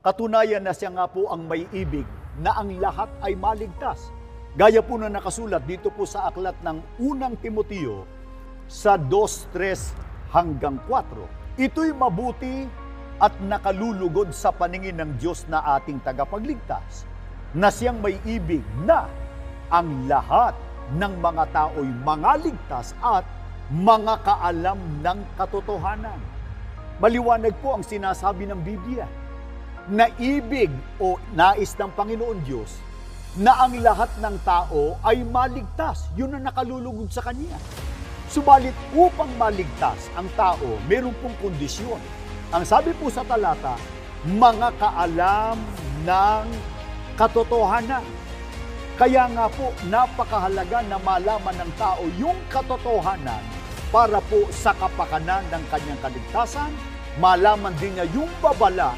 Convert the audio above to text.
Katunayan na siya nga po ang may ibig na ang lahat ay maligtas. Gaya po na nakasulat dito po sa aklat ng unang Timoteo sa 2:3 hanggang 4. Ito'y mabuti at nakalulugod sa paningin ng Diyos na ating tagapagligtas, na siyang may ibig na ang lahat ng mga tao'y mangaligtas at mga kaalam ng katotohanan. Maliwanag po ang sinasabi ng Biblia na ibig o nais ng Panginoon Diyos na ang lahat ng tao ay maligtas. Yun ang nakalulugod sa Kanya. Subalit upang maligtas ang tao, meron pong kondisyon. Ang sabi po sa talata, mga kaalam ng katotohanan. Kaya nga po, napakahalaga na malaman ng tao yung katotohanan para po sa kapakanan ng kanyang kaligtasan, malaman din niya yung babala